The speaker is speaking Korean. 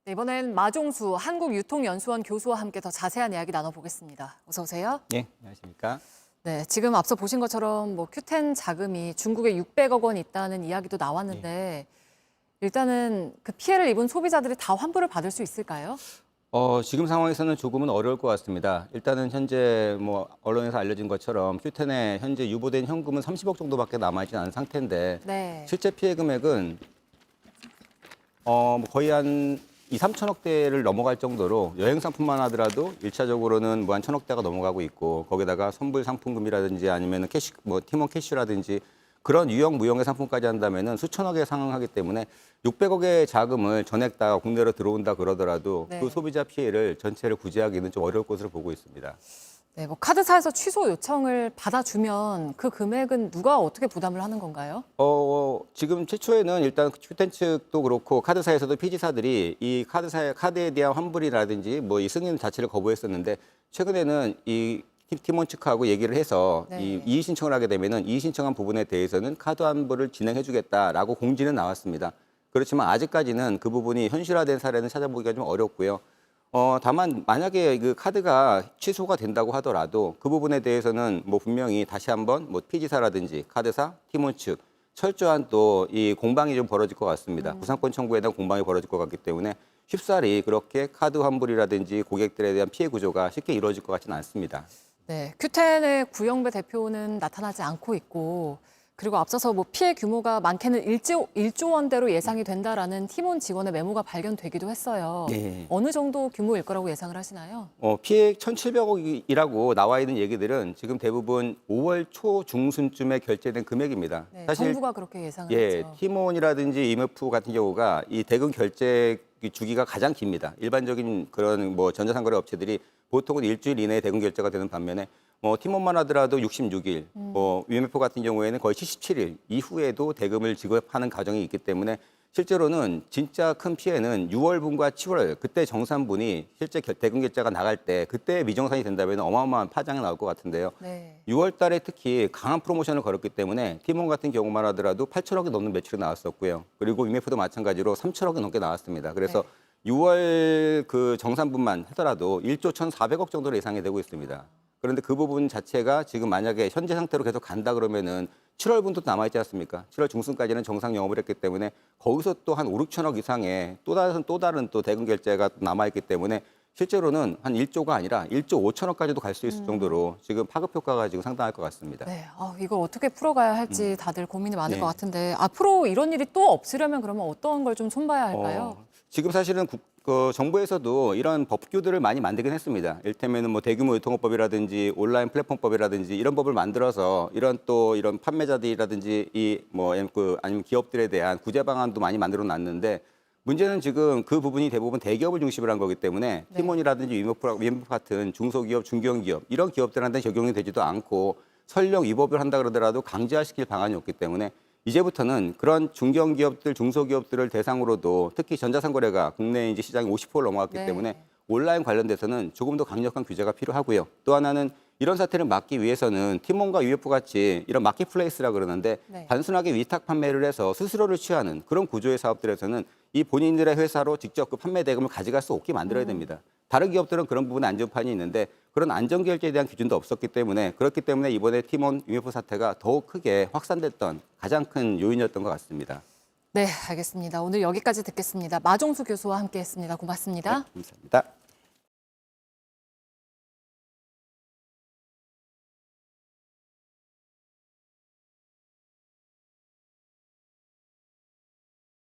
네, 이번엔 마종수 한국유통연수원 교수와 함께 더 자세한 이야기 나눠보겠습니다. 어서 오세요. 네, 안녕하십니까. 네, 지금 앞서 보신 것처럼 큐텐 자금이 중국에 600억 원 있다는 이야기도 나왔는데 네. 일단은 그 피해를 입은 소비자들이 다 환불을 받을 수 있을까요? 지금 상황에서는 조금은 어려울 것 같습니다. 일단은 현재 언론에서 알려진 것처럼 큐텐에 현재 유보된 현금은 30억 정도밖에 남아있지 않은 상태인데 네. 실제 피해 금액은 거의 한 2, 3천억 대를 넘어갈 정도로 여행 상품만 하더라도 1차적으로는 한 1천억 대가 넘어가고 있고 거기다가 선불 상품금이라든지 아니면 캐시, 팀원 캐시라든지 그런 유형 무형의 상품까지 한다면은 수천억에 상응하기 때문에 600억의 자금을 전액 다 국내로 들어온다 그러더라도 네. 그 소비자 피해를 전체를 구제하기는 좀 어려울 것으로 보고 있습니다. 네, 카드사에서 취소 요청을 받아주면 그 금액은 누가 어떻게 부담을 하는 건가요? 지금 최초에는 일단 큐텐 측도 그렇고 카드사에서도 피지사들이 이 카드에 대한 환불이라든지 이 승인 자체를 거부했었는데 최근에는 이 팀원 측하고 얘기를 해서 네. 이 이의 신청을 하게 되면은 이의 신청한 부분에 대해서는 카드 환불을 진행해주겠다라고 공지는 나왔습니다. 그렇지만 아직까지는 그 부분이 현실화된 사례는 찾아보기가 좀 어렵고요. 다만 만약에 그 카드가 취소가 된다고 하더라도 그 부분에 대해서는 분명히 다시 한번 피지사라든지 카드사, 팀원 측 철저한 또 이 공방이 좀 벌어질 것 같습니다. 구상권 청구에 대한 공방이 벌어질 것 같기 때문에 쉽사리 그렇게 카드 환불이라든지 고객들에 대한 피해 구조가 쉽게 이루어질 것 같지는 않습니다. 네, 큐텐의 구영배 대표는 나타나지 않고 있고 그리고 앞서서 피해 규모가 많게는 1조 원대로 예상이 된다라는 팀원 직원의 메모가 발견되기도 했어요. 네. 어느 정도 규모일 거라고 예상을 하시나요? 피해 1,700억이라고 나와 있는 얘기들은 지금 대부분 5월 초 중순쯤에 결제된 금액입니다. 네, 사실 정부가 그렇게 예상을 예, 했죠. 팀원이라든지 IMF 같은 경우가 이 대금 결제 주기가 가장 깁니다. 일반적인 그런 전자상거래 업체들이 보통은 일주일 이내에 대금 결제가 되는 반면에 팀원만 하더라도 66일, IMF 같은 경우에는 거의 77일 이후에도 대금을 지급하는 과정이 있기 때문에 실제로는 진짜 큰 피해는 6월분과 7월 그때 정산분이 실제 대금 결제가 나갈 때 그때 미정산이 된다면 어마어마한 파장이 나올 것 같은데요. 네. 6월 달에 특히 강한 프로모션을 걸었기 때문에 팀원 같은 경우만 하더라도 8천억이 넘는 매출이 나왔었고요. 그리고 IMF도 마찬가지로 3천억이 넘게 나왔습니다. 그래서 네. 6월 그 정산분만 하더라도 1조 1,400억 정도로 예상이 되고 있습니다. 그런데 그 부분 자체가 지금 만약에 현재 상태로 계속 간다 그러면은 7월분도 남아있지 않습니까? 7월 중순까지는 정상 영업을 했기 때문에 거기서 또 한 5, 6천억 이상의 또 다른 대금 결제가 남아있기 때문에 실제로는 한 1조가 아니라 1조 5천억까지도 갈 수 있을 정도로 지금 파급 효과가 지금 상당할 것 같습니다. 네, 이걸 어떻게 풀어가야 할지 다들 고민이 많을 네. 것 같은데 앞으로 이런 일이 또 없으려면 그러면 어떤 걸 좀 손봐야 할까요? 지금 사실은 정부에서도 이런 법규들을 많이 만들긴 했습니다. 이를테면 대규모 유통업법이라든지 온라인 플랫폼법이라든지 이런 법을 만들어서 이런 판매자들이라든지 아니면 기업들에 대한 구제 방안도 많이 만들어 놨는데 문제는 지금 그 부분이 대부분 대기업을 중심으로 한 거기 때문에 네. 팀원이라든지 위메프 같은 중소기업, 중견기업 이런 기업들한테 적용이 되지도 않고 설령 위법을 한다 그러더라도 강제화시킬 방안이 없기 때문에 이제부터는 그런 중견기업들, 중소기업들을 대상으로도 특히 전자상거래가 국내 이제 시장이 50%를 넘어갔기 네. 때문에 온라인 관련돼서는 조금 더 강력한 규제가 필요하고요. 또 하나는 이런 사태를 막기 위해서는 팀원과 UF 같이 이런 마켓플레이스라 그러는데 네. 단순하게 위탁 판매를 해서 수수료를 취하는 그런 구조의 사업들에서는 이 본인들의 회사로 직접 그 판매 대금을 가져갈 수 없게 만들어야 됩니다. 다른 기업들은 그런 부분에 안전판이 있는데 그런 안전결제에 대한 기준도 없었기 때문에 그렇기 때문에 이번에 팀원 UF 사태가 더욱 크게 확산됐던 가장 큰 요인이었던 것 같습니다. 네, 알겠습니다. 오늘 여기까지 듣겠습니다. 마종수 교수와 함께했습니다. 고맙습니다. 네, 감사합니다.